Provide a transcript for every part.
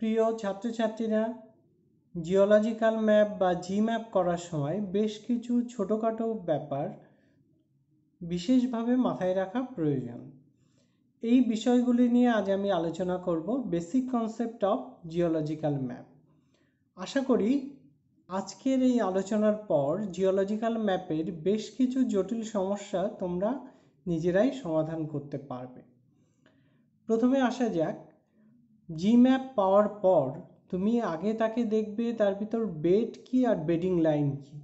প্রিয় ছাত্রছাত্রীরা, geological map বা জিম্যাপ করার সময় বেশ কিছু ছোটোখাটো ব্যাপার বিশেষভাবে মাথায় রাখা প্রয়োজন। এই বিষয়গুলি নিয়ে আজ আমি আলোচনা করব, basic concept of geological map. আশা করি আজকের এই আলোচনার পর জিওলজিক্যাল ম্যাপের বেশ কিছু জটিল সমস্যা তোমরা নিজেরাই সমাধান করতে পারবে। প্রথমে আসা যাক, জিম্যাপ পাওয়ার পর তুমি আগে তাকে দেখবে তার ভিতর বেড কি আর বেডিং লাইন কি।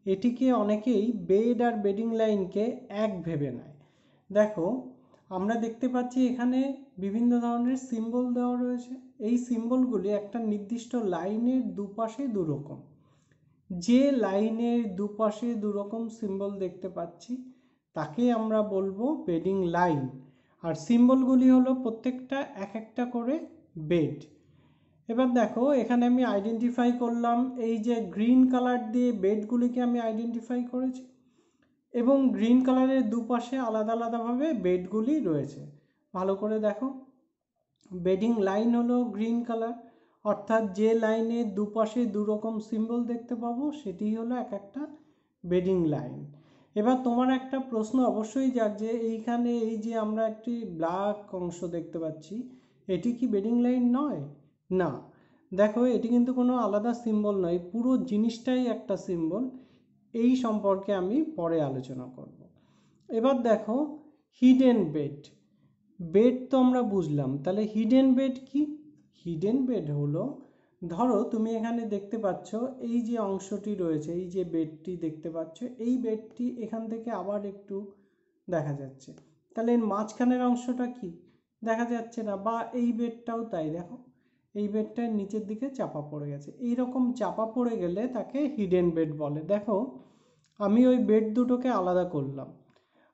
এটিকে অনেকেই বেড আর বেডিং লাইনকে এক ভেবে নেয়। দেখো, আমরা দেখতে পাচ্ছি এখানে বিভিন্ন ধরনের সিম্বল দেওয়া রয়েছে। এই সিম্বলগুলি একটা নির্দিষ্ট লাইনের দুপাশে দুরকম। যে লাইনের দুপাশে দুরকম সিম্বল দেখতে পাচ্ছি তাকে আমরা বলবো বেডিং লাইন, আর সিম্বলগুলি হলো প্রত্যেকটা এক একটা করে বেড। এবার দেখো, এখানে আমি আইডেন্টিফাই করলাম, এই যে গ্রিন কালার দিয়ে বেডগুলিকে আমি আইডেন্টিফাই করেছি এবং গ্রিন কালারের দুপাশে আলাদা আলাদাভাবে বেডগুলি রয়েছে। ভালো করে দেখো, বেডিং লাইন হলো গ্রিন কালার, অর্থাৎ যে লাইনের দুপাশে দুরকম সিম্বল দেখতে পাবো সেটি হলো এক একটা বেডিং লাইন। এবার তোমার একটা প্রশ্ন অবশ্যই যাক যে এইখানে এই যে আমরা একটি ব্ল্যাক অংশ দেখতে পাচ্ছি, এটি কি বেডিং লাইন নয়? না, দেখো এটি কিন্তু কোনো আলাদা সিম্বল নয়, পুরো জিনিসটাই একটা সিম্বল। এই সম্পর্কে আমি পরে আলোচনা করব। এবার দেখো, হিডেন বেড। বেড তো আমরা বুঝলাম, তাহলে হিডেন বেড কি? হিডেন বেড হলো, ধরো তুমি এখানে দেখতে পাচ্ছ এই যে অংশটি রয়েছে, এই যে বেডটি দেখতে পাচ্ছ, এই বেডটি এখান থেকে আবার একটু দেখা যাচ্ছে, তাহলে এর মাঝখানের অংশটা কি? দেখা যাচ্ছে না। বা এই বেডটাও তাই, দেখো এই বেডটার নিচের দিকে চাপা পড়ে গেছে। এই রকম চাপা পড়ে গেলে তাকে হিডেন বেড বলে। দেখো, আমি ওই বেড দুটোকে আলাদা করলাম,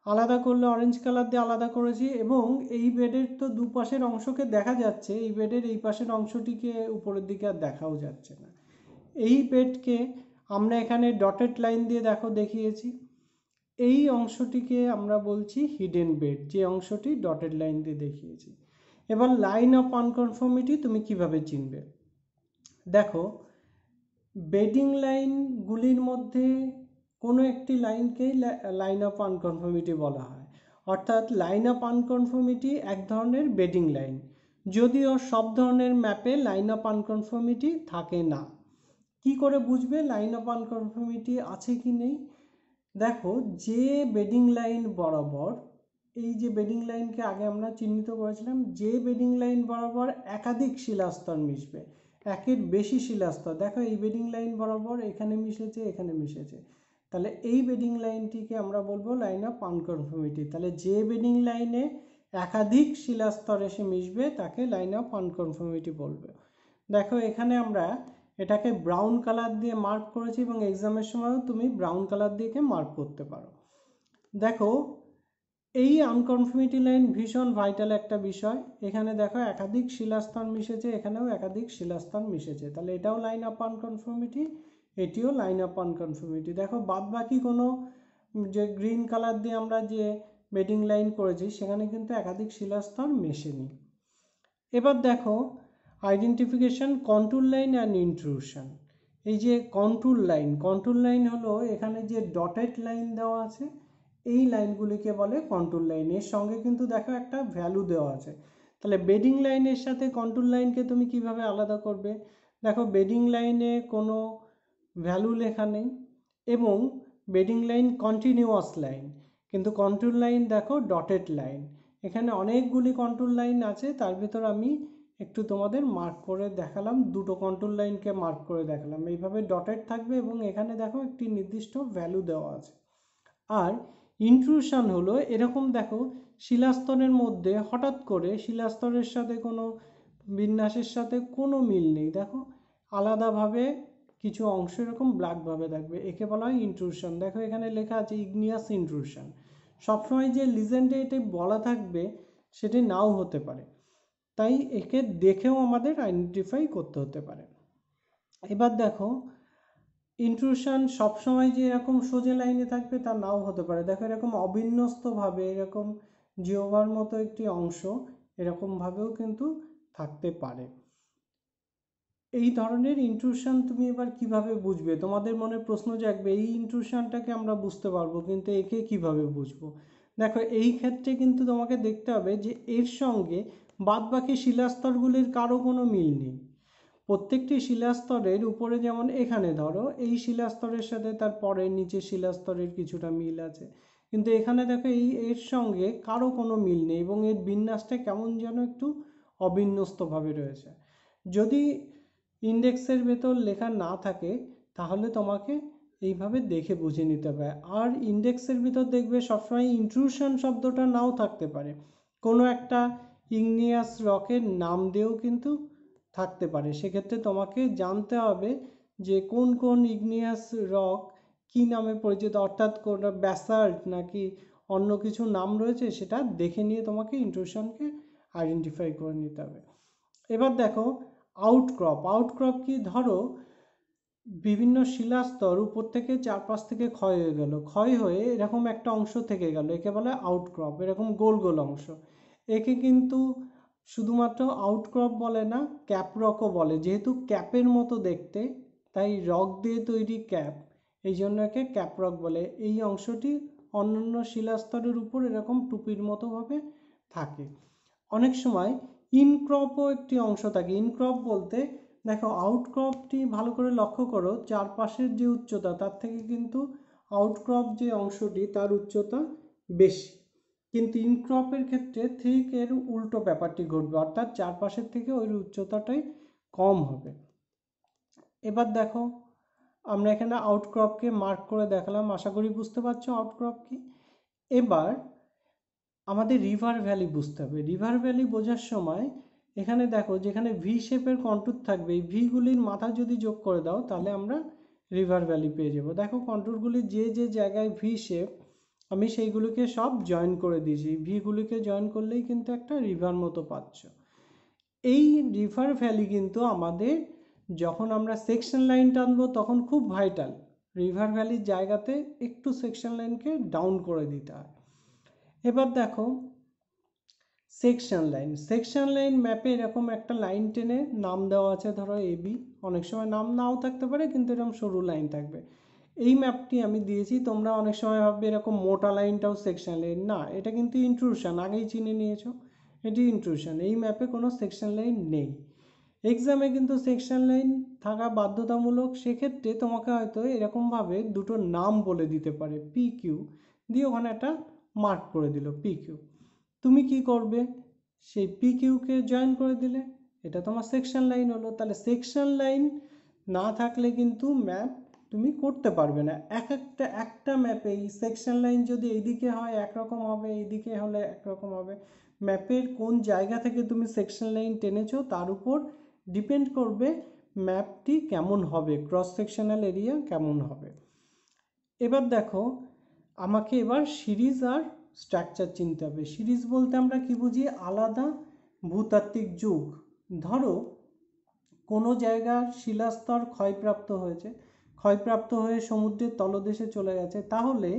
আলাদা করলে অরেঞ্জ কালার দিয়ে আলাদা করেছি, এবং এই বেডের তো দুপাশের অংশকে দেখা যাচ্ছে, এই বেডের এই পাশের অংশটিকে উপরের দিকে আর দেখাও যাচ্ছে না। এই বেডকে আমরা এখানে ডটেড লাইন দিয়ে দেখো দেখিয়েছি, এই অংশটিকে আমরা বলছি হিডেন বেড, যে অংশটি ডটেড লাইন দিয়ে দেখিয়েছি। এবার লাইন অফ আনকনফর্মিটি তুমি কিভাবে চিনবে? দেখো, বেডিং লাইনগুলির মধ্যে কোনো একটি লাইনকেই লাইন অফ আনকনফর্মিটি বলা হয়, অর্থাৎ লাইন অফ আনকনফর্মিটি এক ধরনের বেডিং লাইন, যদিও সব ধরনের ম্যাপে লাইন অফ আনকনফর্মিটি থাকে না। কি করে বুঝবে লাইন অফ আনকনফর্মিটি আছে কি নেই? দেখো, যে বেডিং লাইন বরাবর, এই যে বেডিং লাইনকে আগে আমরা চিহ্নিত করেছিলাম, যে বেডিং লাইন বরাবর একাধিক শিলাস্তর মিশবে, একের বেশি শিলাস্তর, দেখো এই বেডিং লাইন বরাবর এখানে মিশেছে, এখানে মিশেছে, তাহলে এই বেডিং লাইনটিকে আমরা বলবো লাইন অফ আনকনফর্মিটি। তাহলে যে বেডিং লাইনে একাধিক শিলাস্তর এসে মিশবে তাকে লাইন অফ আনকনফর্মিটি বলবে। দেখো, এখানে আমরা এটাকে ব্রাউন কালার দিয়ে মার্ক করেছি, এবং এক্সামের সময়ও তুমি ব্রাউন কালার দিয়ে মার্ক করতে পারো। দেখো, এই আনকনফর্মিটি লাইন ভীষণ ভাইটাল একটা বিষয়। এখানে দেখো একাধিক শিলাস্তর মিশেছে, এখানেও একাধিক শিলাস্তর মিশেছে, তাহলে এটাও লাইন অফ আনকনফর্মিটি, এটিও লাইন অফ আনকনফর্মিটি। দেখো, বাদ বাকি কোনো যে গ্রিন কালার দিয়ে আমরা যে বেডিং লাইন করেছি সেখানে কিন্তু একাধিক শিলাস্তর মেশেনি। এবার দেখো, identification control line and intrusion. এই যে কন্ট্রোল লাইন হলো এখানে যে ডটেড লাইন দেওয়া আছে, এই লাইনগুলিকে বলে কন্ট্রোল লাইন। এর সঙ্গে কিন্তু দেখো একটা ভ্যালু দেওয়া আছে, তাহলে বেডিং লাইনের সাথে কন্ট্রোল লাইনকে তুমি কিভাবে আলাদা করবে? দেখো, বেডিং লাইনে কোনো ভ্যালু লেখা নেই, এবং বেডিং লাইন কন্টিনিউয়াস লাইন, কিন্তু কন্ট্রোল লাইন দেখো ডটেড লাইন। এখানে অনেকগুলি কন্ট্রোল লাইন আছে, তার ভিতর আমি একটু তোমাদের মার্ক করে দেখালাম, দুটো কন্ট্রোল লাইনকে মার্ক করে দেখালাম, এইভাবে ডটেড থাকবে, এবং এখানে দেখো একটি নির্দিষ্ট ভ্যালু দেওয়া আছে। আর ইন্ট্রুশন হলো এরকম, দেখো শিলাস্তরের মধ্যে হঠাৎ করে শিলাস্তরের সাথে কোনো বিন্যাসের সাথে কোনো মিল নেই, দেখো আলাদাভাবে কিছু অংশ এরকম ব্ল্যাকভাবে থাকবে, একে বলা হয় ইন্ট্রুশন। দেখো এখানে লেখা আছে ইগনিয়াস ইন্ট্রুশন। সবসময় যে লিজেন্ডে এটি বলা থাকবে সেটি নাও হতে পারে, তাই একে দেখেও আমাদের আইডেন্টিফাই করতে হতে পারে। এবার দেখো, ইন্ট্রুশন সবসময় যে এরকম সোজা লাইনে থাকবে তা নাও হতে পারে। দেখো এরকম অবিন্যস্তভাবে, এরকম জিওভার মতো একটি অংশ এরকমভাবেও কিন্তু থাকতে পারে। এই ধরনের ইন্ট্রুশন তুমি এবার কিভাবে বুঝবে? তোমাদের মনে প্রশ্ন জাগবে, এই ইন্ট্রুশনটাকে আমরা বুঝতে পারবো কিন্তু একে কিভাবে বুঝবো? দেখো, এই ক্ষেত্রে কিন্তু তোমাকে দেখতে হবে যে এর সঙ্গে বাদবাকি শিলাস্তরগুলির কারো কোনো মিল নেই। প্রত্যেকটি শিলাস্তরের উপরে, যেমন এখানে ধরো এই শিলাস্তরের সাথে তার পরের নিচে শিলাস্তরের কিছুটা মিল আছে, কিন্তু এখানে দেখো এর সঙ্গে কারো কোনো মিল নেই এবং এর বিন্যাসটা কেমন যেন একটু অবিন্যস্তভাবে রয়েছে। যদি ইন্ডেক্সের ভেতর লেখা না থাকে তাহলে তোমাকে এইভাবে দেখে বুঝে নিতে হবে। আর ইন্ডেক্সের ভিতর দেখবে সবসময় ইন্ট্রুশন শব্দটা নাও থাকতে পারে, কোনো একটা ইগনিয়াস রকের নাম দিয়েও কিন্তু থাকতে পারে। সেক্ষেত্রে তোমাকে জানতে হবে যে কোন কোন ইগনিয়াস রক কি নামে পরিচিত, অর্থাৎ কোনটা ব্যাসাল্ট নাকি অন্য কিছু নাম রয়েছে, সেটা দেখে নিয়ে তোমাকে ইন্ট্রুশনকে আইডেন্টিফাই করে নিতে হবে। এবার দেখো আউটক্রপ কি, ধরো বিভিন্ন শিলাস্তর উপর থেকে চারপাশ থেকে ক্ষয় হয়ে গেল, ক্ষয় হয়ে এরকম একটা অংশ থেকে গেল, একে বলে আউটক্রপ। এরকম গোল গোল অংশ, একে কিন্তু শুধুমাত্র আউটক্রপ বলে না, ক্যাপ রকও বলে। যেহেতু ক্যাপের মতো দেখতে, তাই রক দিয়ে তৈরি ক্যাপ, এই জন্য একে ক্যাপ রক বলে। এই অংশটি অন্যান্য শিলাস্তরের উপর এরকম টুপির মতো ভাবে থাকে। অনেক সময় ইনক্রপও একটি অংশ থাকে। ইনক্রপ বলতে, দেখো আউটক্রপটি ভালো করে লক্ষ্য করো, চারপাশের যে উচ্চতা তার থেকে কিন্তু আউটক্রপ যে অংশটি তার উচ্চতা বেশি, কিন্তু ইনক্রপের ক্ষেত্রে ঠিক এর উল্টো ব্যাপারটি ঘটবে, অর্থাৎ চারপাশের থেকে ওই উচ্চতাটাই কম হবে। এবার দেখো, আমরা এখানে আউটক্রপকে মার্ক করে দেখালাম, আশা করি বুঝতে পারছো আউটক্রপ কি। এবার আমাদের রিভার ভ্যালি বুঝতে হবে। রিভার ভ্যালি বোঝার সময় এখানে দেখো, যেখানে ভি শেপের কন্টুর থাকবে, এই ভিগুলির মাথা যদি যোগ করে দাও তাহলে আমরা রিভার ভ্যালি পেয়ে যাব। দেখো কন্টুরগুলি যে যে জায়গায় ভি শেপ, আমি সেইগুলোকে সব জয়েন করে দিয়েছি। ভিগুলিকে জয়েন করলেই কিন্তু একটা রিভার মতো পাচ্ছ। এই রিভার ভ্যালি কিন্তু আমাদের যখন আমরা সেকশন লাইন টানবো তখন খুব ভাইটাল। রিভার ভ্যালির জায়গাতে একটু সেকশন লাইনকে ডাউন করে দিতে হয়। এবার দেখো সেকশন লাইন ম্যাপে এরকম একটা লাইন টেনে নাম দেওয়া আছে, ধরো এবি। অনেক সময় নাম নাও থাকতে পারে, কিন্তু এরকম সরু লাইন থাকবে। এই ম্যাপটি আমি দিয়েছি, তোমরা অনেক সময় ভাববে এরকম মোটা লাইনটাও সেকশন লাইন। না, এটা কিন্তু ইন্ট্রুশন, আগেই চিনে নিয়েছো, এটি ইন্ট্রুশন। এই ম্যাপে কোনো সেকশন লাইন নেই। এক্সামে কিন্তু সেকশন লাইন থাকা বাধ্যতামূলক। সেক্ষেত্রে তোমাকে হয়তো এরকমভাবে দুটো নাম বলে দিতে পারে, পি কিউ দিয়ে ওখানে একটা মার্ক করে দিল পি কিউ। তুমি কি করবে, সেই পি কিউকে জয়েন করে দিলে, এটা তোমার সেকশন লাইন হলো। তাহলে সেকশন লাইন না থাকলে কিন্তু ম্যাপ তুমি করতে পারবে না। একটা ম্যাপে এই সেকশন লাইন যদি এইদিকে হয় একরকম হবে, এইদিকে হলে একরকম হবে। ম্যাপের কোন জায়গা থেকে তুমি সেকশন লাইন টেনেছো তার উপর ডিপেন্ড করবে ম্যাপটি কেমন হবে, ক্রস সেকশনাল এরিয়া কেমন হবে। এবার দেখো, আমাকে এবার সিরিজ আর স্ট্রাকচার চিনতে হবে। সিরিজ বলতে আমরা কি বুঝি, আলাদা ভূতাত্ত্বিক যুগ। ধরো কোনো জায়গার শিলাস্তর ক্ষয়প্রাপ্ত হয়ে সমুদ্রের তলদেশে চলে গেছে, তাহলে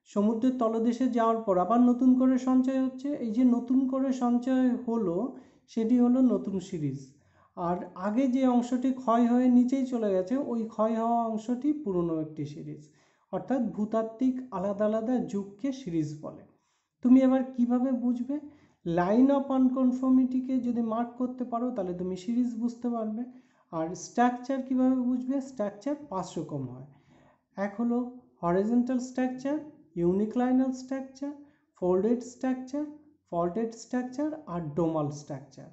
সমুদ্রের তলদেশে যাওয়ার পর আবার নতুন করে সঞ্চয় হচ্ছে। এই যে নতুন করে সঞ্চয় হলো, সেটি হলো নতুন সিরিজ। আর আগে যে অংশটি ক্ষয় হয়ে নিচেই চলে গেছে, ওই ক্ষয় হওয়া অংশটি পুরনো একটি সিরিজ। অর্থাৎ ভূতাত্ত্বিক আলাদা আলাদা যুগকে সিরিজ বলে। তুমি এবার কিভাবে বুঝবে, লাইন অফ আনকনফর্মিটিকে যদি মার্ক করতে পারো তাহলে তুমি সিরিজ বুঝতে পারবে। আর স্ট্রাকচার কিভাবে বুঝবে, স্ট্রাকচার 5 রকম হয়। এক হলো horizontal structure, uniclinal structure, folded structure, faulted structure আর ডোমাল স্ট্রাকচার।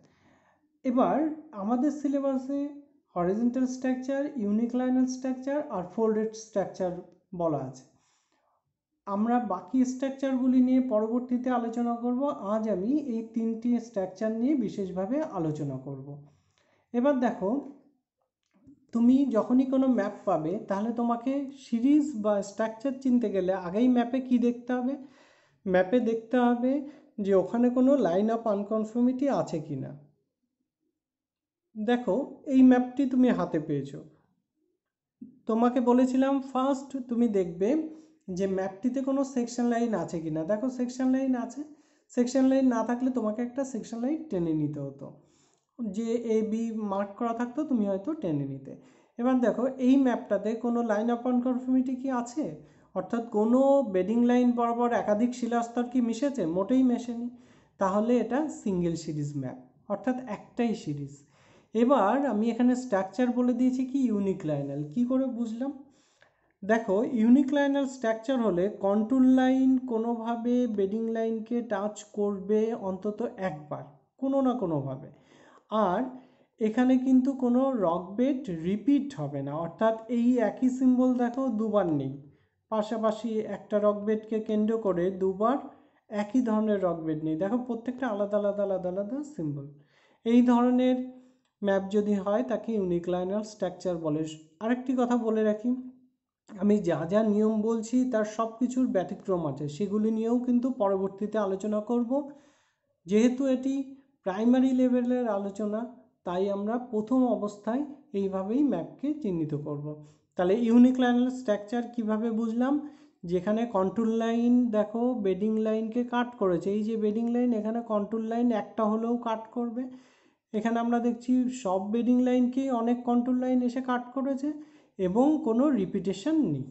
এবার আমাদের সিলেবাসে হরিজন্টাল স্ট্রাকচার, ইউনিক্লাইনাল স্ট্রাকচার আর ফোল্ডেড স্ট্রাকচার বলা আছে। আমরা বাকি স্ট্রাকচারগুলি নিয়ে পরবর্তীতে আলোচনা করব। আজ আমি এই 3টি স্ট্রাকচার নিয়ে বিশেষভাবে আলোচনা করব। এবার দেখো, তুমি যখনই কোনো ম্যাপ পাবে তাহলে তোমাকে সিরিজ বা স্ট্রাকচার চিনতে গেলে আগেই ম্যাপে কি দেখতে হবে, ম্যাপে দেখতে হবে যে ওখানে কোনো লাইন অফ আনকনফর্মিটি আছে কি না। দেখো এই ম্যাপটি তুমি হাতে পেয়েছো, তোমাকে বলেছিলাম ফার্স্ট তুমি দেখবে যে ম্যাপটিতে কোনো সেকশন লাইন আছে কি না। দেখো সেকশন লাইন আছে, সেকশন লাইন না থাকলে তোমাকে একটা সেকশন লাইন টেনে নিতে হতো। যে এ বি মার্ক করা থাকতো তুমি হয়তো টেনে নিতে। এবার দেখো এই ম্যাপটাতে কোনো লাইন অফ কনফর্মিটি কি আছে, অর্থাৎ কোনো বেডিং লাইন বরাবর একাধিক শিলাস্তর কি মিশেছে? মোটেই মেশেনি। তাহলে এটা সিঙ্গেল সিরিজ ম্যাপ, অর্থাৎ একটাই সিরিজ। এবার আমি এখানে স্ট্রাকচার বলে দিয়েছি কি ইউনিক্লাইনাল। কি করে বুঝলাম? দেখো ইউনিক্লাইনাল স্ট্রাকচার হলে কন্ট্রোল লাইন কোনোভাবে বেডিং লাইনকে টাচ করবে অন্তত একবার, কোনো না কোনোভাবে। আর এখানে কিন্তু কোনো রক বেড রিপিট হবে না, অর্থাৎ এই একই সিম্বল দেখো দুবার নেই, পাশাপাশি একটা রক বেডকে কেন্দ্র করে দুবার একই ধরনের রক বেড নেই, দেখো প্রত্যেকটা আলাদা আলাদা আলাদা আলাদা সিম্বল। এই ধরনের ম্যাপ যদি হয় তাকে ইউনিক্লাইনাল স্ট্রাকচার বলে। আরেকটি কথা বলে রাখি, আমি যা যা নিয়ম বলছি তার সব কিছুর ব্যতিক্রম আছে, সেগুলি নিয়েও কিন্তু পরবর্তীতে আলোচনা করব। যেহেতু এটি প্রাইমারি লেভেলের আলোচনা, তাই আমরা প্রথম অবস্থায় এইভাবেই ম্যাপকে চিহ্নিত করব। তাহলে ইউনিক্লাইনাল স্ট্রাকচার কিভাবে বুঝলাম? যেখানে কন্ট্রোল লাইন দেখো বেডিং লাইনকে কাট করেছে, এই যে বেডিং লাইন, এখানে কন্ট্রোল লাইন একটা হলেও কাট করবে। এখানে আমরা দেখছি সব বেডিং লাইনকেই অনেক কন্ট্রোল লাইন এসে কাট করেছে এবং কোনো রিপিটেশন নেই।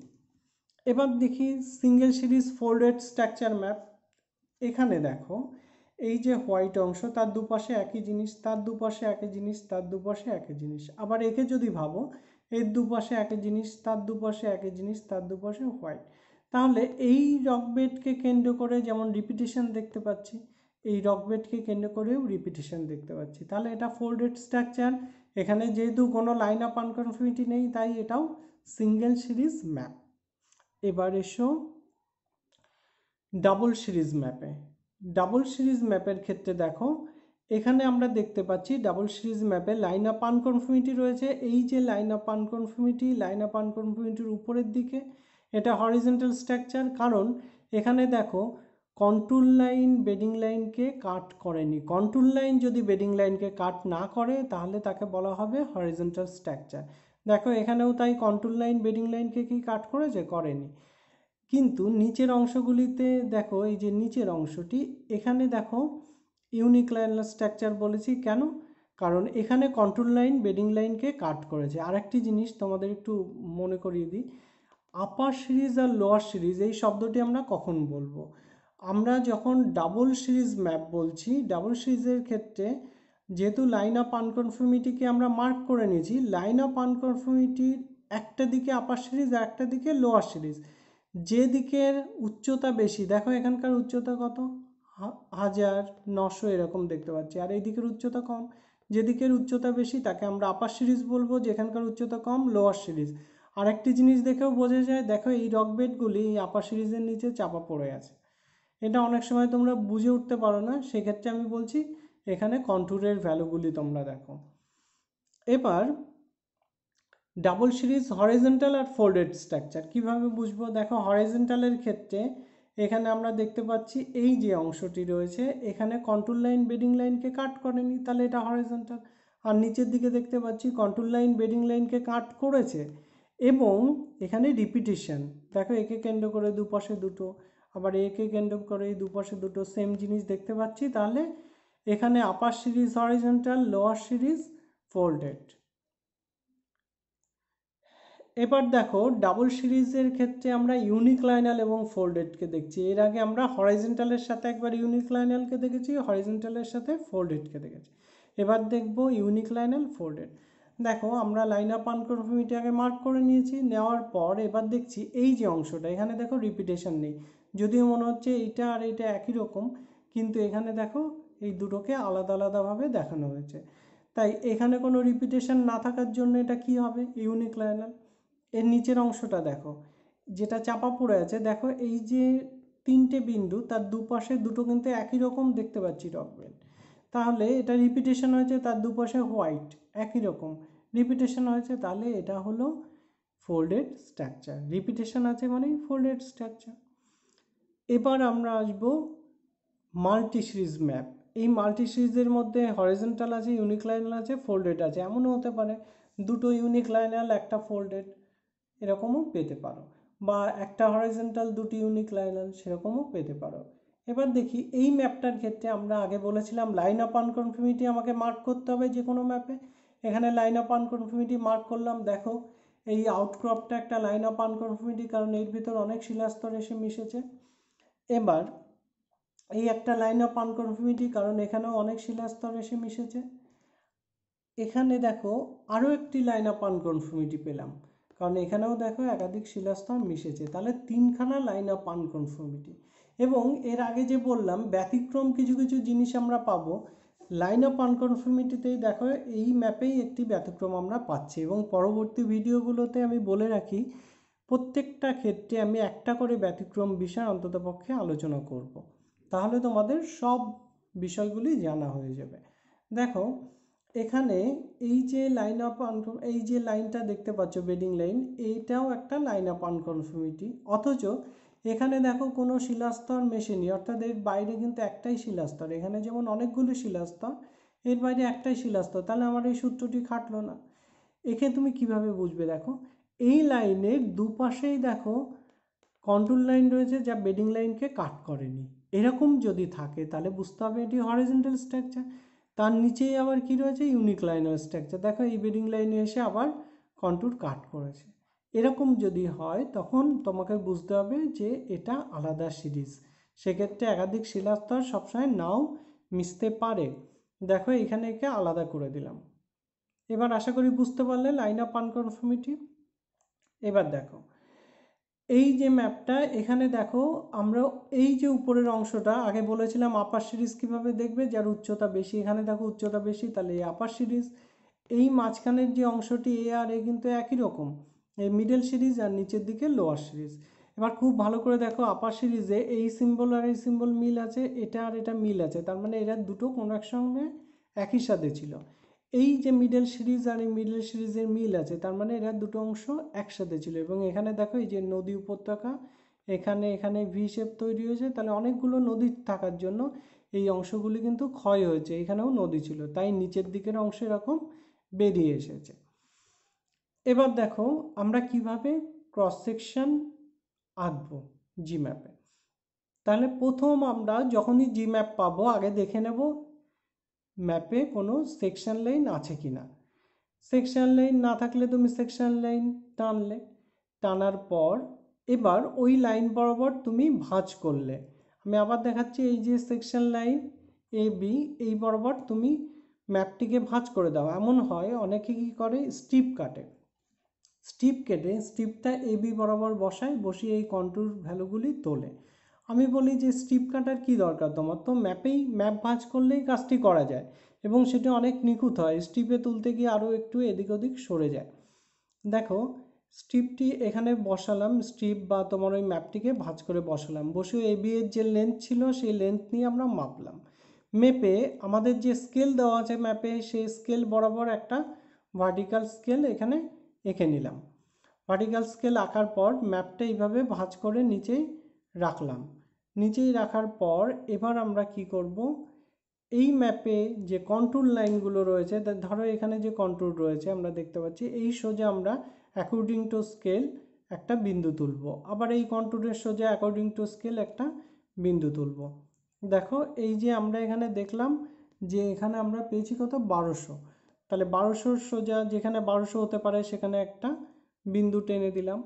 এবার দেখি single series folded structure map. এখানে দেখো এই যে হোয়াইট অংশ, তার দুপাশে একই জিনিস, তার দুপাশে একই জিনিস, তার দুপাশে একই জিনিস। আবার একে যদি ভাবো, এর দুপাশে একই জিনিস, তার দুপাশে একই জিনিস, তার দুপাশে হোয়াইট। তাহলে এই রকবেডকে কেন্দ্র করে যেমন রিপিটেশন দেখতে পাচ্ছি, এই রকবেডকে কেন্দ্র করেও রিপিটেশন দেখতে পাচ্ছি। তাহলে এটা ফোল্ডেড স্ট্রাকচার। এখানে যেহেতু কোনো লাইন অফ আনকনফর্মিটি নেই, তাই এটাও সিঙ্গেল সিরিজ ম্যাপ। এবার এসো ডাবল সিরিজ ম্যাপে। ডাবল সিরিজ ম্যাপের ক্ষেত্রে দেখো এখানে আমরা দেখতে পাচ্ছি ডাবল সিরিজ ম্যাপে লাইন অফ আনকনফর্মিটি রয়েছে। এই যে লাইন অফ আনকনফর্মিটি, লাইন অফ আনকনফর্মিটির উপরের দিকে এটা হরিজন্টাল স্ট্রাকচার, কারণ এখানে দেখো কন্ট্রোল লাইন বেডিং লাইনকে কাট করেনি। কন্ট্রোল লাইন যদি বেডিং লাইনকে কাট না করে তাহলে তাকে বলা হবে হরিজন্টাল স্ট্রাকচার। দেখো এখানেও তাই কন্ট্রোল লাইন বেডিং লাইনকে কি কাট করেছে? করেনি। কিন্তু নিচের অংশগুলিতে দেখো, এই যে নিচের অংশটি, এখানে দেখো ইউনিক্লাইনাল স্ট্রাকচার বলেছি কেন? কারণ এখানে কন্ট্রোল লাইন বেডিং লাইনকে কাট করেছে। আরেকটি জিনিস তোমাদের একটু মনে করিয়ে দিই, আপার সিরিজ আর লোয়ার সিরিজ এই শব্দটি আমরা কখন বলবো? আমরা যখন ডাবল সিরিজ ম্যাপ বলছি, ডাবল সিরিজের ক্ষেত্রে যেহেতু লাইন অফ আনকনফর্মিটিকে আমরা মার্ক করে নিয়েছি, লাইন অফ আনকনফর্মিটির একটা দিকে আপার সিরিজ আর একটা দিকে লোয়ার সিরিজ। যে দিকের উচ্চতা বেশি, দেখো এখানকার উচ্চতা কত, 1900 এরকম দেখতে পাচ্ছি, আর এই দিকের উচ্চতা কম। যেদিকের উচ্চতা বেশি তাকে আমরা আপার সিরিজ বলবো, যেখানকার উচ্চতা কম লোয়ার সিরিজ। আরেকটি জিনিস দেখেও বোঝা যায়, দেখো এই রকবেডগুলি এই আপার সিরিজের নিচে চাপা পড়ে আছে। এটা অনেক সময় তোমরা বুঝে উঠতে পারো না, সেক্ষেত্রে আমি বলছি এখানে কন্ট্যুরের ভ্যালুগুলি তোমরা দেখো। এবার ডাবল সিরিজ হরিজন্টাল আর ফোল্ডেড স্ট্রাকচার কিভাবে বুঝবো? দেখো হরিজন্টালের ক্ষেত্রে এখানে আমরা দেখতে পাচ্ছি এই যে অংশটি রয়েছে, এখানে কন্ট্রোল লাইন বেডিং লাইনকে কাট করেনি, তাহলে এটা হরিজন্টাল। আর নিচের দিকে দেখতে পাচ্ছি কন্ট্রোল লাইন বেডিং লাইনকে কাট করেছে এবং এখানে রিপিটেশন, দেখো একে কেন্দ্র করে দুপাশে দুটো, আবার একে কেন্দ্র করে দুপাশে দুটো, সেম জিনিস দেখতে পাচ্ছি। তাহলে এখানে upper series horizontal, lower series folded. এবার দেখো ডাবল সিরিজের ক্ষেত্রে আমরা ইউনিক্লাইনাল এবং ফোল্ডেডকে দেখছি। এর আগে আমরা হরাইজন্টালের সাথে একবার ইউনিক্লাইনালকে দেখেছি, হরাইজন্টালের সাথে ফোল্ডেডকে দেখেছি। এবার দেখব ইউনিক্লাইনাল ফোল্ডেড। দেখো আমরা লাইন অফ আনকনফর্মিটি আগে মার্ক করে নিয়েছি, নেওয়ার পর এবার দেখছি এই যে অংশটা, এখানে দেখো রিপিটেশন নেই, যদিও মনে হচ্ছে এইটা আর এইটা একই রকম, কিন্তু এখানে দেখো এই দুটোকে আলাদা আলাদাভাবে দেখানো হয়েছে। তাই এখানে কোনো রিপিটেশন না থাকার জন্য এটা কি হবে? ইউনিক্লাইনাল। এর নিচের অংশটা দেখো, যেটা চাপা পড়ে আছে, দেখো এই যে তিনটে বিন্দু, তার দুপাশে দুটো কিন্তু একই রকম দেখতে পাচ্ছি রকবেল। তাহলে এটা রিপিটেশন হয়েছে, তার দুপাশে হোয়াইট একই রকম রিপিটেশন হয়েছে, তাহলে এটা হলো ফোল্ডেড স্ট্রাকচার। রিপিটেশন আছে মানেই ফোল্ডেড স্ট্রাকচার। এবার আমরা আসবো মাল্টি সিরিজ ম্যাপ। এই মাল্টি সিরিজের মধ্যে হরিজন্টাল আছে, ইউনিক্লাইনাল আছে, ফোল্ডেড আছে। এমনও হতে পারে দুটো ইউনিক্লাইনাল একটা ফোল্ডেড, এরকমও পেতে পারো, বা একটা হরিজন্টাল দুটি ইউনিক্লাইনাল, সেরকমও পেতে পারো। এবার দেখি এই ম্যাপটার ক্ষেত্রে আমরা আগে বলেছিলাম লাইন অফ আনকনফর্মিটি আমাকে মার্ক করতে হবে যে কোনো ম্যাপে। এখানে লাইন অফ আনকনফর্মিটি মার্ক করলাম। দেখো এই আউটক্রপটা একটা লাইন অফ আনকনফর্মিটি, কারণ এর ভিতর অনেক শিলাস্তর এসে মিশেছে। এবার এই একটা লাইন অফ আনকনফর্মিটি, কারণ এখানেও অনেক শিলাস্তর এসে মিশেছে। এখানে দেখো আরও একটি লাইন অফ আনকনফর্মিটি পেলাম, কারণ এখানেও দেখো একাধিক শিলাস্তর মিশেছে, তাহলে তিনখানা লাইন অফ আনকনফর্মিটি। এবং এর আগে যে বললাম ব্যতিক্রম কিছু কিছু জিনিস আমরা পাবো, লাইন অফ আনকনফর্মিটিতেই দেখো এই ম্যাপেই একটি ব্যতিক্রম আমরা পাচ্ছি। এবং পরবর্তী ভিডিওগুলোতে আমি বলে রাখি প্রত্যেকটা ক্ষেত্রে আমি একটা করে ব্যতিক্রম বিষয় অন্ততপক্ষে আলোচনা করব, তাহলে তোমাদের সব বিষয়গুলি জানা হয়ে যাবে। দেখো এখানে এই যে লাইন অফ এই যে লাইনটা দেখতে পাচ্ছ বেডিং লাইন, এইটাও একটা লাইন অফ আনকনফর্মিটি। অথচ এখানে দেখো কোনো শিলাস্তর মেশেনি, অর্থাৎ এর বাইরে কিন্তু একটাই শিলাস্তর। এখানে যেমন অনেকগুলো শিলাস্তর, এর বাইরে একটাই শিলাস্তর, তাহলে আমার এই সূত্রটি খাটলো না। একে তুমি কিভাবে বুঝবে? দেখো এই লাইনের দুপাশেই দেখো কন্ট্রোল লাইন রয়েছে যা বেডিং লাইনকে কাট করেনি। এরকম যদি থাকে তাহলে বুঝতে হবে এটি হরিজন্টাল স্ট্রাকচার। তার নিচেই আবার কি রয়েছে? Unique liner structure. দেখো এই বেডিং লাইনে এসে আবার কন্ট্যুর কাট করেছে। এরকম যদি হয় তখন তোমাকে বুঝতে হবে যে এটা আলাদা সিরিজ। সেক্ষেত্রে একাধিক শিলাস্তর সবসময় নাও মিশতে পারে। দেখো এখানে একে আলাদা করে দিলাম। এবার আশা করি বুঝতে পারলে লাইন অফ আনকনফর্মিটি। এবার দেখো এই যে ম্যাপটা, এখানে দেখো আমরা এই যে উপরের অংশটা আগে বলেছিলাম আপার সিরিজ কিভাবে দেখবে, যার উচ্চতা বেশি। এখানে দেখো উচ্চতা বেশি, তাহলে এই আপার সিরিজ। এই মাঝখানের যে অংশটি এ আর এ কিন্তু একই রকম, এই মিডল সিরিজ, আর নিচের দিকে লোয়ার সিরিজ। এবার খুব ভালো করে দেখো আপার সিরিজে এই সিম্বল আর এই সিম্বল মিল আছে, এটা আর এটা মিল আছে, তার মানে এরা দুটো কোনো এক সঙ্গে একই সাথে ছিল। এই যে মিডল সিরিজ আর এই মিডল সিরিজের মিল আছে, তার মানে এরা দুটো অংশ একসাথে ছিল। এবং এখানে দেখো এই যে নদী উপত্যকা, এখানে এখানে ভি শেপ তৈরি হয়েছে, তাহলে অনেকগুলো নদী থাকার জন্য এই অংশগুলি কিন্তু ক্ষয় হয়েছে। এখানেও নদী ছিল, তাই নিচের দিকের অংশ এরকম বেরিয়ে এসেছে। এবার দেখো আমরা কিভাবে ক্রস সেকশন আঁকবো জি ম্যাপে। তাহলে প্রথম আমরা যখনই জি ম্যাপ পাবো আগে দেখে নেব ম্যাপে কোনো সেকশন লাইন আছে কি না। সেকশন লাইন না থাকলে তুমি সেকশন লাইন টানলে, টানার পর এবার ওই লাইন বরাবর তুমি ভাঁজ করলে। আমি আবার দেখাচ্ছি, এই যে সেকশন লাইন এ বি, এই বরাবর তুমি ম্যাপটিকে ভাঁজ করে দাও। এমন হয় অনেকে কী করে, স্ট্রিপ কাটে, স্ট্রিপ কেটে স্ট্রিপটা এ বি বরাবর বসায়, বসিয়ে এই কন্ট্যুর ভ্যালুগুলি তোলে। আমি বলি যে স্ট্রিপ কাটার কী দরকার, তোমার তো ম্যাপেই ম্যাপ ভাঁজ করলেই কাজটি করা যায় এবং সেটা অনেক নিখুঁত হয়। স্ট্রিপে তুলতে গিয়ে আরও একটু এদিক ওদিক সরে যায়। দেখো স্ট্রিপটি এখানে বসালাম, স্ট্রিপ বা তোমার ওই ম্যাপটিকে ভাঁজ করে বসালাম, বসে এ বি এর যে লেন্থ ছিল সেই লেন্থ নিয়ে আমরা মাপলাম। মেপে আমাদের যে স্কেল দেওয়া আছে ম্যাপে, সেই স্কেল বরাবর একটা ভার্টিক্যাল স্কেল এখানে এঁকে নিলাম। ভার্টিক্যাল স্কেল আঁকার পর ম্যাপটা এইভাবে ভাঁজ করে নিচেই রাখলাম। নিচেই রাখার পর এবার আমরা কি করব, এই ম্যাপে যে কন্ট্যুর লাইনগুলো রয়েছে, ধরো এখানে যে কন্ট্যুর রয়েছে আমরা দেখতে পাচ্ছি, এই সোজা আমরা অ্যাকর্ডিং টু স্কেল একটা বিন্দু তুলব। আবার এই কন্ট্যুরের সোজা অ্যাকর্ডিং টু স্কেল একটা বিন্দু তুলব। দেখো এই যে আমরা এখানে দেখলাম যে এখানে আমরা পেয়েছি কত, 1200। তাহলে 1200 সোজা যেখানে 1200 হতে পারে সেখানে একটা বিন্দু টেনে দিলাম,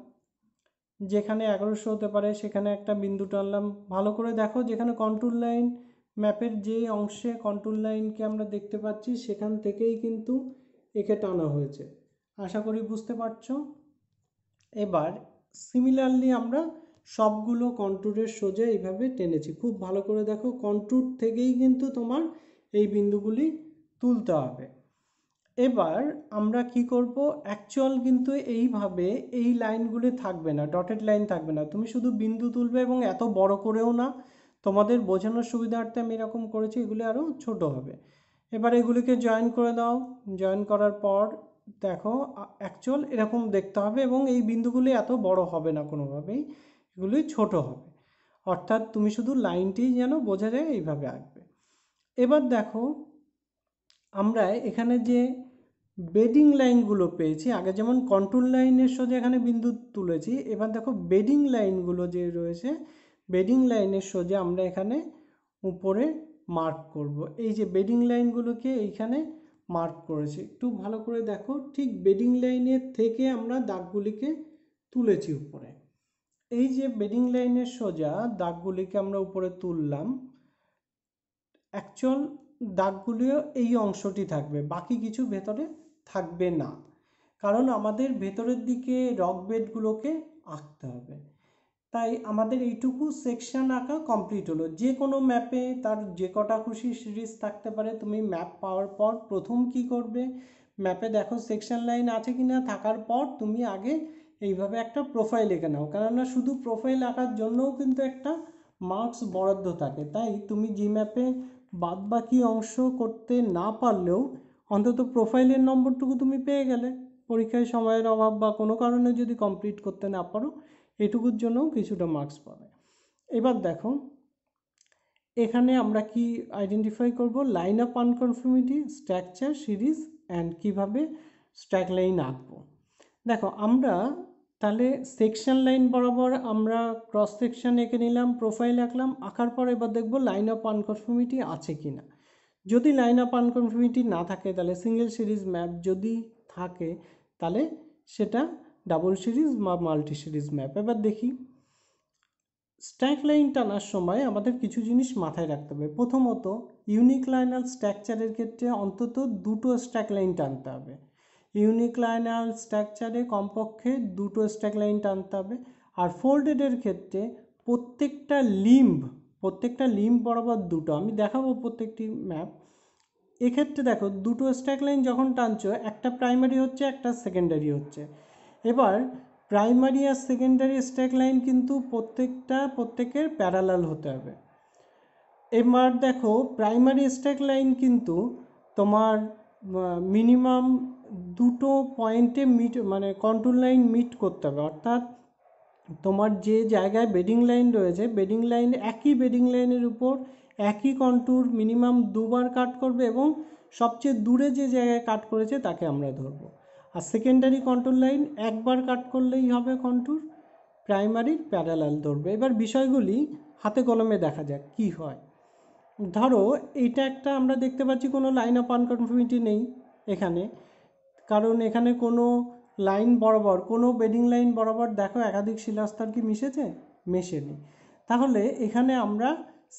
যেখানে 1100 হতে পারে সেখানে একটা বিন্দু টানলাম। ভালো করে দেখো যেখানে কন্ট্যুর লাইন, ম্যাপের যে অংশে কন্ট্যুর লাইনকে আমরা দেখতে পাচ্ছি সেখান থেকেই কিন্তু একে টানা হয়েছে। আশা করি বুঝতে পারছো। এবার সিমিলারলি আমরা সবগুলো কন্ট্যুরের সোজা এইভাবে টেনেছি। খুব ভালো করে দেখো কন্ট্যুর থেকেই কিন্তু তোমার এই বিন্দুগুলি তুলতে হবে। এবার আমরা কি করব, অ্যাকচুয়াল কিন্তু এইভাবে এই লাইনগুলি থাকবে না, ডটেড লাইন থাকবে না, তুমি শুধু বিন্দু তুলবে এবং এত বড় করেও না, তোমাদের বোঝানোর সুবিধার্থে আমি এরকম করেছি, এগুলি আরও ছোট হবে। এবার এগুলিকে জয়েন করে দাও। জয়েন করার পর দেখো অ্যাকচুয়াল এরকম দেখতে হবে এবং এই বিন্দুগুলি এত বড় হবে না কোনোভাবেই, এগুলি ছোট হবে। অর্থাৎ তুমি শুধু লাইনটি যেন বোঝা যায় এইভাবে আঁকবে। এবার দেখো আমরা এখানে যে বেডিং লাইনগুলো পেয়েছি, আগে যেমন কন্ট্যুর লাইনের সোজা এখানে বিন্দু তুলেছি, এবার দেখো বেডিং লাইনগুলো যে রয়েছে বেডিং লাইনের সোজা আমরা এখানে উপরে মার্ক করব। এই যে বেডিং লাইনগুলোকে এইখানে মার্ক করেছি, একটু ভালো করে দেখো, ঠিক বেডিং লাইনের থেকে আমরা দাগগুলিকে তুলেছি উপরে। এই যে বেডিং লাইনের সোজা দাগগুলিকে আমরা উপরে তুললাম, অ্যাকচুয়াল দাগগুলিও এই অংশটি থাকবে, বাকি কিছু ভেতরে থাকবে না, কারণ আমাদের ভেতরের দিকে রক বেডগুলোকে আঁকতে হবে। তাই আমাদের এইটুকু সেকশন আঁকা কমপ্লিট হলো। যে কোনো ম্যাপে তার যে কটা খুশি সিরিজ থাকতে পারে। তুমি ম্যাপ পাওয়ার পর প্রথম কি করবে, ম্যাপে দেখো সেকশন লাইন আছে কি না, থাকার পর তুমি আগে এইভাবে একটা প্রোফাইল এঁকে নাও, কেননা শুধু প্রোফাইল আঁকার জন্যও কিন্তু একটা মার্কস বরাদ্দ থাকে। তাই তুমি জি ম্যাপে বাদ বাকি অংশ করতে না পারলেও অন্তত প্রোফাইলের নম্বরটুকু তুমি পেয়ে গেলে। পরীক্ষায় সময়ের অভাব বা কোনো কারণে যদি কমপ্লিট করতে না পারো, এটুকুর জন্যও কিছুটা মার্কস পাবে। এবার দেখো এখানে আমরা কি আইডেন্টিফাই করব, line of unconformity, structure, series and কিভাবে স্ট্যাক লাইন আঁকবো। দেখো আমরা তাহলে সেকশন লাইন বরাবর আমরা ক্রস সেকশন এঁকে নিলাম, প্রোফাইল আঁকলাম, আঁকার পর এবার দেখব লাইন অফ আনকনফর্মিটি আছে কি না। যদি লাইন অফ আনকনফর্মিটি না থাকে তাহলে সিঙ্গেল সিরিজ ম্যাপ, যদি থাকে তাহলে সেটা ডাবল সিরিজ বা মাল্টি সিরিজ ম্যাপ। এবার দেখি স্ট্যাক লাইন টানার সময় আমাদের কিছু জিনিস মাথায় রাখতে হবে। প্রথমত ইউনিক্লাইনাল স্ট্রাকচারের ক্ষেত্রে অন্তত দুটো স্ট্যাক লাইন টানতে হবে। ইউনিক্লাইনাল স্ট্রাকচারে কমপক্ষে দুটো স্ট্যাক লাইন টানতে হবে। আর ফোল্ডেডের ক্ষেত্রে প্রত্যেকটা লিম্ব বরাবর দুটো। আমি দেখাবো প্রত্যেকটি ম্যাপ। এক্ষেত্রে দেখো দুটো স্ট্যাক লাইন যখন টানছো, একটা প্রাইমারি হচ্ছে, একটা সেকেন্ডারি হচ্ছে। এবার প্রাইমারি আর সেকেন্ডারি স্ট্যাক লাইন কিন্তু প্রত্যেকের প্যারালাল হতে হবে। এবার দেখো প্রাইমারি স্ট্যাক লাইন কিন্তু তোমার মিনিমাম দুটো পয়েন্টে কন্ট্রোল লাইন মিট করতে হবে। অর্থাৎ তোমার যে জায়গায় বেডিং লাইন রয়েছে, একই বেডিং লাইনের উপর একই কন্ট্যুর মিনিমাম দুবার কাট করবে এবং সবচেয়ে দূরে যে জায়গায় কাট করেছে তাকে আমরা ধরবো। আর সেকেন্ডারি কন্ট্রোল লাইন একবার কাট করলেই হবে কন্ট্যুর, প্রাইমারির প্যারালাল ধরবে। এবার বিষয়গুলি হাতে কলমে দেখা যাক কি হয়। ধরো এইটা একটা আমরা দেখতে পাচ্ছি কোনো লাইন অফ আনকনফর্মিটি নেই এখানে, কারণ এখানে কোনো লাইন বরাবর, কোনো বেডিং লাইন বরাবর দেখো একাধিক শিলাস্তর কি মিশেছে, মেশেনি। তাহলে এখানে আমরা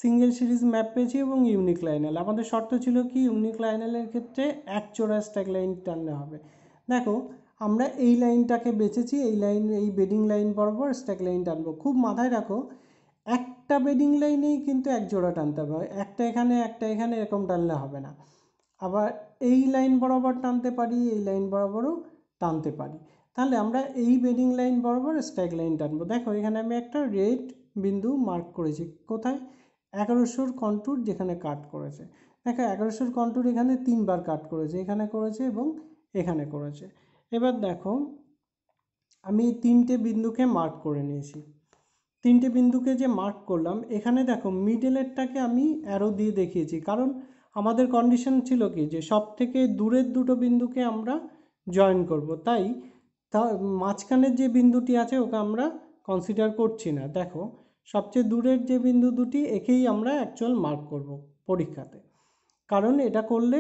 সিঙ্গেল সিরিজ ম্যাপ পেয়েছি এবং ইউনিক্লাইনাল। আমাদের শর্ত ছিল কি, ইউনিক্লাইনালের ক্ষেত্রে এক চোরা স্ট্যাক লাইন টানলে হবে। দেখো আমরা এই লাইনটাকে বেছেছি, এই বেডিং লাইন বরাবর স্ট্যাক লাইন টানবো। খুব মাথায় রাখো একটা বেডিং লাইনেই কিন্তু এক জোড়া টানতে হবে, একটা এখানে একটা এখানে এরকম টানলে হবে না। আবার এই লাইন বরাবর টানতে পারি, এই লাইন বরাবরও টানতে পারি। তাহলে আমরা এই বেডিং লাইন বরাবর স্ট্যাক লাইন টানবো। দেখো এখানে আমি একটা রেড বিন্দু মার্ক করেছি, কোথায়, 1100 কন্ট্যুর যেখানে কাট করেছে। দেখো 1100 কন্ট্যুর এখানে 3বার কাট করেছে, এখানে করেছে এবং এখানে করেছে। এবার দেখো আমি 3টে বিন্দুকে মার্ক করে নিয়েছি। 3টে বিন্দুকে যে মার্ক করলাম, এখানে দেখো মিডলেরটাকে আমি অ্যারো দিয়ে দেখিয়েছি, কারণ আমাদের কন্ডিশন ছিল কি, যে সব থেকে দূরের দুটো বিন্দুকে আমরা জয়েন করব। তাই মাঝখানের যে বিন্দুটি আছে ওকে আমরা কনসিডার করছি না। দেখো সবচেয়ে দূরের যে বিন্দু দুটি, একেই আমরা অ্যাকচুয়াল মার্ক করব পরীক্ষাতে, কারণ এটা করলে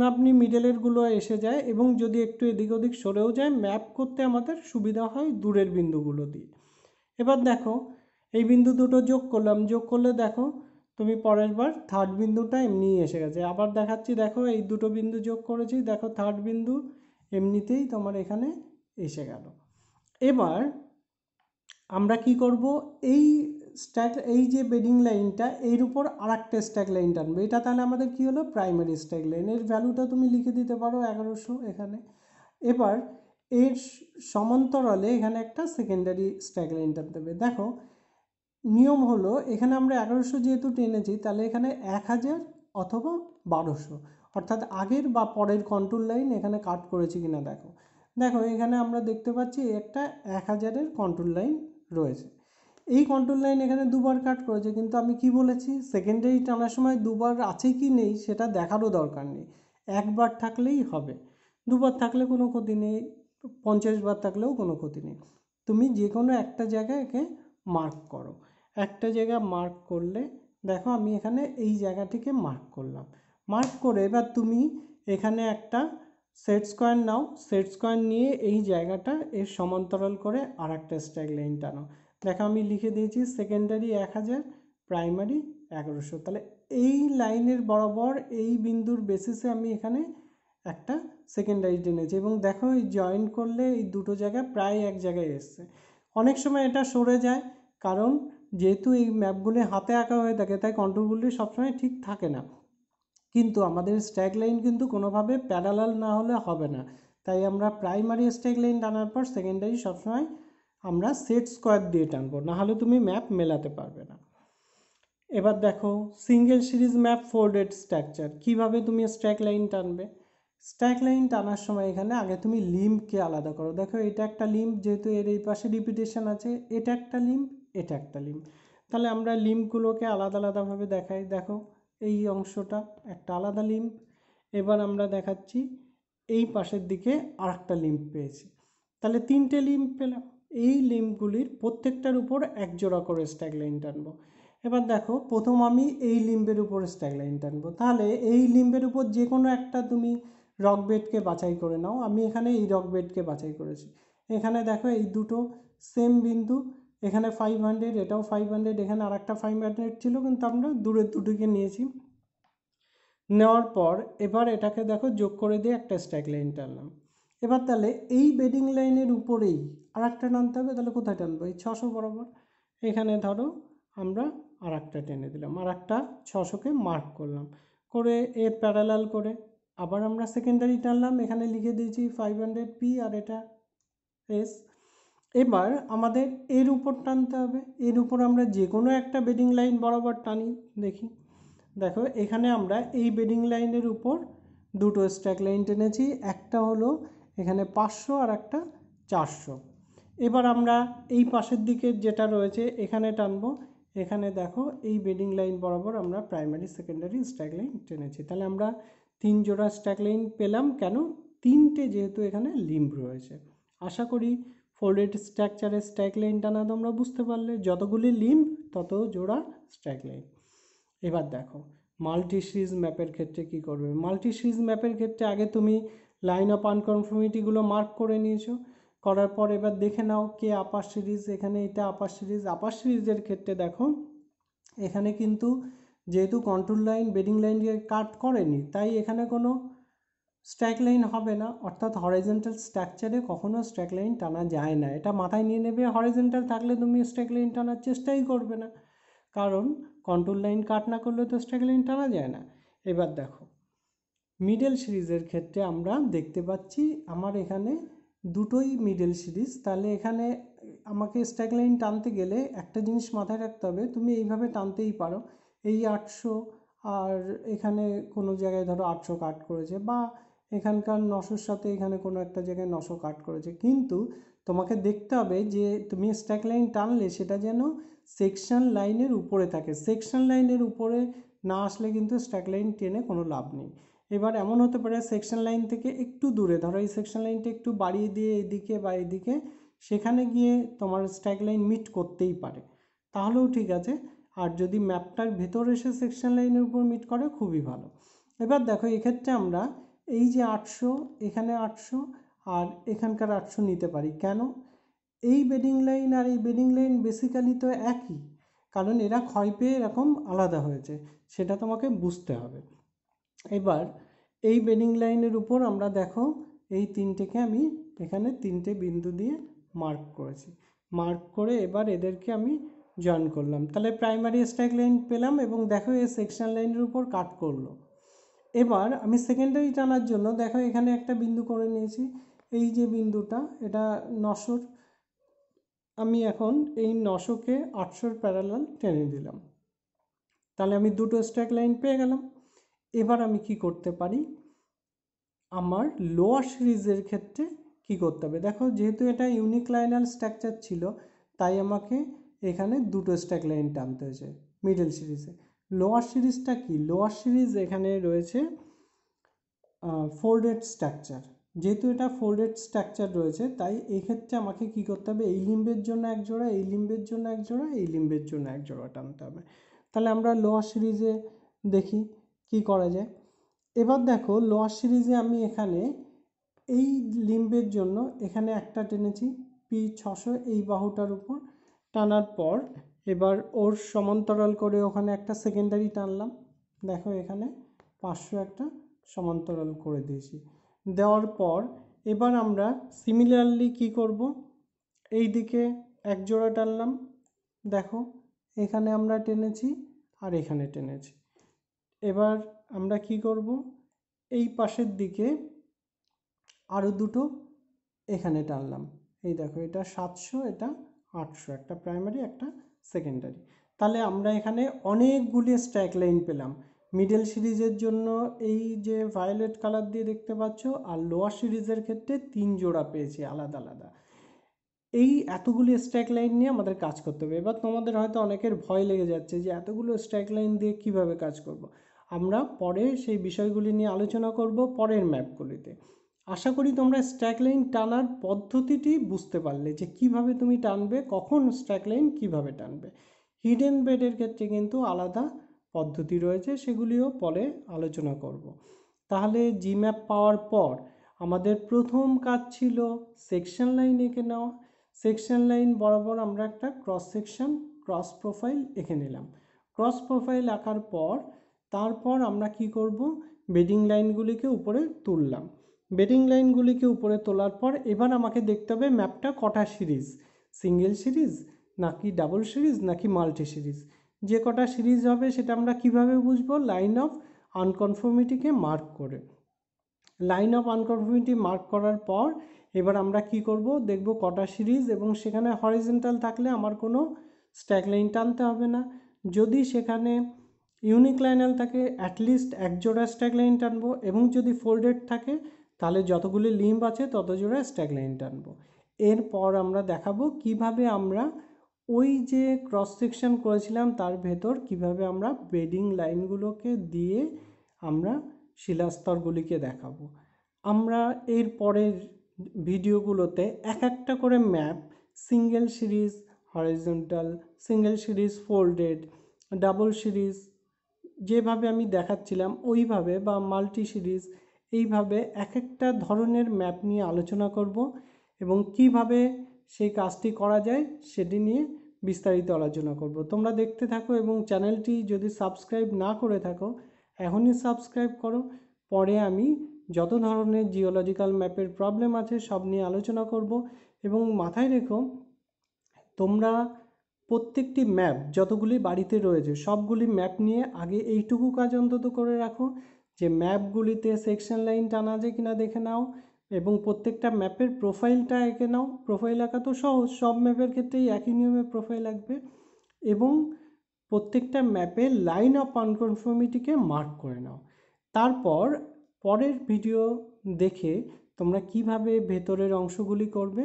আপনি মিডলেরগুলো এসে যায় এবং যদি একটু এদিক ওদিক সরেও যায়, ম্যাপ করতে আমাদের সুবিধা হয় দূরের বিন্দুগুলো দিয়ে। এবার দেখো এই বিন্দু দুটো যোগ করলাম, যোগ করলে দেখো তুমি পরের বার থার্ড বিন্দুটা এমনিই এসে গেছে। আবার দেখাচ্ছি, দেখো এই দুটো বিন্দু যোগ করেছি, দেখো থার্ড বিন্দু এমনিতেই তোমার এখানে এসে গেল। এবার আমরা কি করব, এই যে বেডিং লাইনটা, এর উপর আর একটা স্ট্যাক লাইন টানবে। এটা তাহলে আমাদের কি হলো, প্রাইমারি স্ট্যাক লাইন। এর ভ্যালুটা তুমি লিখে দিতে পারো 1100 এখানে। এবার এর সমান্তরালে এখানে একটা সেকেন্ডারি স্ট্যাক লাইন টানতে হবে। দেখো নিয়ম হলো, এখানে আমরা 1100 যেহেতু টেনেছি, তাহলে এখানে 1000 অথবা 1200, অর্থাৎ আগের বা পরের কন্ট্রোল লাইন এখানে কাট করেছি কিনা দেখো। দেখো এখানে আমরা দেখতে পাচ্ছি একটা 1000-এর কন্ট্রোল লাইন রয়েছে। এই কন্ট্রোল লাইন এখানে দুবার কাট করেছে, কিন্তু আমি কি বলেছি, সেকেন্ডারি টানার সময় দুবার আছে কি নেই সেটা দেখারও দরকার নেই, একবার থাকলেই হবে। দুবার থাকলে কোনো ক্ষতি নেই, 50 বার থাকলেও কোনো ক্ষতি নেই। তুমি যে কোনো একটা জায়গায় একে মার্ক করো। একটা জায়গা মার্ক করলে দেখো আমি এখানে এই জায়গাটিকে মার্ক করলাম। মার্ক করে এবার তুমি এখানে একটা সেট স্কোয়ার নাও, সেট স্কোয়ার নিয়ে এই জায়গাটা এর সমান্তরাল করে আর একটা স্ট্রাইক লাইন টানো। দেখো আমি লিখে দিয়েছি সেকেন্ডারি 1000, প্রাইমারি 1100। তাহলে এই লাইনের বরাবর এই বিন্দুর বেসিসে আমি এখানে একটা সেকেন্ডারি টেনেছি এবং দেখো এই জয়েন করলে এই দুটো জায়গা প্রায় এক জায়গায় এসছে। অনেক সময় এটা সরে যায়, কারণ যেহেতু এই ম্যাপগুলি হাতে আঁকা হয়ে থাকে তাই কন্ট্রোলগুলি সবসময় ঠিক থাকে না। কিন্তু আমাদের স্ট্রাইক লাইন কিন্তু কোনোভাবে প্যারালাল না হলে হবে না, তাই আমরা প্রাইমারি স্ট্রাইক লাইন টানার পর সেকেন্ডারি সবসময় আমরা সেট স্কোয়ার দিয়ে টানবো, না হলে তুমি ম্যাপ মেলাতে পারবে না। এবার দেখো single series map folded structure, কিভাবে তুমি স্ট্রাইক লাইন টানবে। স্ট্রাইক লাইন টানার সময় এখানে আগে তুমি লিম্বকে আলাদা করো। দেখো এটা একটা লিম্ব, যেহেতু এর এই পাশে রিপিটেশন আছে, এটা একটা লিম্ব, এটা একটা লিম্ব। তাহলে আমরা লিম্বগুলোকে আলাদা আলাদাভাবে দেখাই। দেখো এই অংশটা একটা আলাদা লিম্ব। এবার আমরা দেখাচ্ছি এই পাশের দিকে আর একটা লিম্ব পেয়েছি। তাহলে তিনটে লিম্ব পেলাম। এই লিম্বগুলির প্রত্যেকটার উপর এক জোড়া করে স্ট্রাইক লাইন টানবো। এবার দেখো প্রথম আমি এই লিম্বের উপর স্ট্রাইক লাইন টানবো। তাহলে এই লিম্বের উপর যে কোনো একটা তুমি রক বেডকে বাছাই করে নাও। আমি এখানে এই রক বেডকে বাছাই করেছি। এখানে দেখো এই দুটো সেম বিন্দু, এখানে 500, এটাও 500, এখানে আর একটা 500 ছিল, কিন্তু আমরা দূরের দুটোকে নিয়েছি। নেওয়ার পর এবার এটাকে দেখো যোগ করে দিয়ে একটা স্ট্রাইক লাইন টানলাম। এবার তাহলে এই বেডিং লাইনের উপরেই আর একটা টানতে হবে। তাহলে কোথায় টানবো? এই 600 বরাবর। এখানে ধরো আমরা আর একটা টেনে দিলাম, আর একটা 600কে মার্ক করলাম, করে এর প্যারালাল করে আবার আমরা সেকেন্ডারি টানলাম। এখানে লিখে দিয়েছি 500p আর এটা এস। এবার আমাদের এর উপর টানতে হবে। এর উপর আমরা যে কোনো একটা বেডিং লাইন বরাবর টানি, দেখি। দেখো এখানে আমরা এই বেডিং লাইনের উপর দুটো স্ট্রাইক লাইন টেনেছি, একটা হলো এখানে 500 আর একটা 400। এবার আমরা এই পাশের দিকে যেটা রয়েছে এখানে টানবো। এখানে দেখো এই বেডিং লাইন বরাবর আমরা প্রাইমারি সেকেন্ডারি স্ট্রাইক লাইন টেনেছি। তাহলে আমরা 3 জোড়া স্ট্রাইক লাইন পেলাম। কেন? তিনটে যেহেতু এখানে লিম্ব রয়েছে। আশা করি ফোল্ডেড স্ট্রাকচারের স্ট্রাইক লাইন টানা তোমরা বুঝতে পারলে, যতগুলি লিম্ব তত জোড়া স্ট্রাইক লাইন। এবার দেখো মাল্টি সিরিজ ম্যাপের ক্ষেত্রে কি করবে। মাল্টি সিরিজ ম্যাপের ক্ষেত্রে আগে তুমি লাইন অফ আনকনফর্মিটিগুলো মার্ক করে নিয়েছো, করার পর এবার দেখে নাও কে আপার সিরিজ। এখানে এটা আপার সিরিজ। আপার সিরিজের ক্ষেত্রে দেখো এখানে কিন্তু যেহেতু কন্ট্রোল লাইন বেডিং লাইন দিয়ে কাট করেনি, তাই এখানে কোনো স্ট্রাইক লাইন হবে না। অর্থাৎ হরিজন্টাল স্ট্রাকচারে কখনো স্ট্রাইক লাইন টানা যায় না, এটা মাথায় নিয়ে নেবে। হরিজন্টাল থাকলে তুমি স্ট্রাইক লাইন টানার চেষ্টাই করবে না, কারণ কন্ট্রোল লাইন কাট না করলে তো স্ট্রাইক লাইন টানা যায় না। এবার দেখো মিডল সিরিজের ক্ষেত্রে আমরা দেখতে পাচ্ছি আমার এখানে দুটোই মিডল সিরিজ। তাহলে এখানে আমাকে স্ট্রাইক লাইন টানতে গেলে একটা জিনিস মাথায় রাখতে হবে, তুমি এইভাবে টানতেই পারো। এই 800 আর এখানে কোনো জায়গায় ধরো 800 কাট করেছে, বা এখানকার 900-র সাথে এখানে কোনো একটা জায়গায় 900 কাট করেছে, কিন্তু তোমাকে দেখতে হবে যে তুমি স্ট্রাইক লাইন টানলে সেটা যেন সেকশন লাইনের উপরে থাকে। সেকশন লাইনের উপরে না আসলে কিন্তু স্ট্রাইক লাইন টেনে কোনো লাভ নেই। এবার এমন হতে পারে সেকশন লাইন থেকে একটু দূরে, ধরো এই সেকশন লাইনটা একটু বাড়িয়ে দিয়ে এদিকে বা এদিকে, সেখানে গিয়ে তোমার স্ট্রাইক লাইন মিট করতেই পারে, তাহলেও ঠিক আছে। আর যদি ম্যাপটার ভেতর এসে সেকশন লাইনের উপর মিট করে খুবই ভালো। এবার দেখো এক্ষেত্রে আমরা এই যে 800, এখানে 800 আর এখানকার 800 নিতে পারি। কেন? এই বেডিং লাইন আর এই বেডিং লাইন বেসিক্যালি তো একই, কারণ এরা ক্ষয় পেয়ে এরকম আলাদা হয়েছে, সেটা তোমাকে বুঝতে হবে। এবার এই বেডিং লাইনের উপর আমরা দেখো এই তিনটেকে আমি এখানে তিনটে বিন্দু দিয়ে মার্ক করেছি। মার্ক করে এবার এদেরকে আমি জয়েন করলাম। তাহলে প্রাইমারি স্ট্রাইক লাইন পেলাম এবং দেখো এই সেকশন লাইনের উপর কাট করলো। এবার আমি সেকেন্ডারি টানার জন্য দেখো এখানে একটা বিন্দু করে নিয়েছি। এই যে বিন্দুটা এটা 900, আমি এখন এই 900কে 800-র প্যারালাল টেনে দিলাম। তাহলে আমি দুটো স্ট্রাইক লাইন পেয়ে গেলাম। এবার আমি কি করতে পারি, আমার লোয়ার সিরিজের ক্ষেত্রে কি করতে হবে। দেখো যেহেতু এটা ইউনিক্লাইনাল স্ট্রাকচার ছিল, তাই আমাকে এখানে দুটো স্ট্রাইক লাইন টানতে হয়েছে মিডল সিরিজে। লোয়ার সিরিজটা কি? লোয়ার সিরিজ এখানে রয়েছে ফোল্ডেড স্ট্রাকচার, যেহেতু এটা ফোল্ডেড স্ট্রাকচার রয়েছে, তাই এই ক্ষেত্রে আমাকে কি করতে হবে, এই লিম্বের জন্য এক জোড়া, এই লিম্বের জন্য এক জোড়া, এই লিম্বের জন্য এক জোড়া টানতে হবে। তাহলে আমরা লোয়ার সিরিজে দেখি কি করা যায়। এবার দেখো লোয়ার সিরিজে আমি এখানে এই লিম্বের জন্য এখানে একটা টেনেছি P600 এই বাহুটার উপর, টানার পর এবার ওর সমান্তরাল করে ওখানে একটা সেকেন্ডারি টানলাম। দেখো এখানে 500 একটা সমান্তরাল করে দিয়েছি। দেওয়ার পর এবার আমরা সিমিলারলি কি করব, এই দিকে এক জোড়া টানলাম। দেখো এখানে আমরা টেনেছি আর এখানে টেনেছি। এবার আমরা কি করব, এই পাশের দিকে আরও দুটো এখানে টানলাম। এই দেখো এটা 700, এটা 800, একটা প্রাইমারি একটা সেকেন্ডারি। তাহলে আমরা এখানে অনেকগুলি স্ট্রাইক লাইন পেলাম। মিডল সিরিজের জন্য এই যে ভায়োলেট কালার দিয়ে দেখতে পাচ্ছ, আর লোয়ার সিরিজের ক্ষেত্রে 3 জোড়া পেয়েছি আলাদা আলাদা। এই এতগুলি স্ট্রাইক লাইন নিয়ে আমাদের কাজ করতে হবে। এবার তোমাদের হয়তো অনেকের ভয় লেগে যাচ্ছে যে এতগুলো স্ট্রাইক লাইন দিয়ে কিভাবে কাজ করব। আমরা পরে সেই বিষয়গুলি নিয়ে আলোচনা করব পরের ম্যাপগুলিতে। আশা করি তোমরা স্ট্রাইক লাইন টানার পদ্ধতিটি বুঝতে পারলে, যে কিভাবে তুমি টানবে, কখন স্ট্রাইক লাইন কিভাবে টানবে। হিডেন বেডের ক্ষেত্রে কিন্তু আলাদা পদ্ধতি রয়েছে, সেগুলিও পরে আলোচনা করব। তাহলে জি ম্যাপ পাওয়ার পর আমাদের প্রথম কাজ ছিল সেকশন লাইন এঁকে নেওয়া। সেকশন লাইন বরাবর আমরা একটা ক্রস সেকশন, ক্রস প্রোফাইল এঁকে নিলাম। ক্রস প্রোফাইল আঁকার পর তারপর আমরা কি করব, বেডিং লাইনগুলিকে উপরে তুললাম। বেডিং লাইনগুলিকে উপরে তোলার পর এবার আমাকে দেখতে হবে ম্যাপটা কটা সিরিজ, সিঙ্গেল সিরিজ নাকি ডাবল সিরিজ নাকি মাল্টি সিরিজ। যে কটা সিরিজ হবে সেটা আমরা কিভাবে বুঝবো, লাইন অফ আনকনফর্মিটিকে মার্ক করে। লাইন অফ আনকনফর্মিটি মার্ক করার পর এবার আমরা কি করব, দেখব কটা সিরিজ, এবং সেখানে হরিজন্টাল থাকলে আমার কোনো স্ট্যাক লাইন টানতে হবে না। যদি সেখানে ইউনিক্লাইনাল থাকে অ্যাটলিস্ট এক জোড়া স্ট্যাক লাইন টানবো, এবং যদি ফোল্ডেড থাকে তাহলে যতগুলি লিম্ব আছে তত জোড়া স্ট্যাক লাইন টানবো। এরপর আমরা দেখাবো কিভাবে আমরা ওই যে ক্রস সেকশন করেছিলাম তার ভেতর কিভাবে আমরা বেডিং লাইনগুলোকে দিয়ে আমরা শিলাস্তরগুলিকে দেখাবো। আমরা এর পরের ভিডিওগুলোতে এক একটা করে map, single series horizontal, single series folded, double series যেভাবে আমি দেখাচ্ছিলাম ওইভাবে, বা মাল্টি সিরিজ, এইভাবে এক একটা ধরনের ম্যাপ নিয়ে আলোচনা করব, এবং কিভাবে সেই কাজটি করা যায় সেটি নিয়ে বিস্তারিত আলোচনা করব। তোমরা দেখতে থাকো, এবং চ্যানেলটি যদি সাবস্ক্রাইব না করে থাকো এখনই সাবস্ক্রাইব করো। পরে আমি যত ধরনের জিওলজিক্যাল ম্যাপের প্রবলেম আছে সব নিয়ে আলোচনা করব। এবং মাথায় রেখো, তোমরা প্রত্যেকটি ম্যাপ যতগুলি বাড়িতে রয়েছে সবগুলি ম্যাপ নিয়ে আগে এইটুকু কাজ অন্তত করে রাখো, যে ম্যাপগুলিতে সেকশন লাইন টানা যায় কিনা দেখে নাও, এবং প্রত্যেকটা ম্যাপের প্রোফাইলটা এঁকে নাও। প্রোফাইল আঁকা তো সহজ, সব ম্যাপের ক্ষেত্রেই একই নিয়মে প্রোফাইল আঁকবে, এবং প্রত্যেকটা ম্যাপে লাইন অফ আনকনফর্মিটিকে মার্ক করে নাও। তারপর পরের ভিডিও দেখে তোমরা কিভাবে ভেতরের অংশগুলি করবে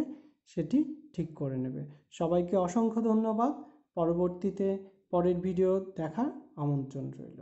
সেটি ঠিক করে নেবে। সবাইকে অসংখ্য ধন্যবাদ। পরবর্তীতে পরের ভিডিও দেখার আমন্ত্রণ রইল।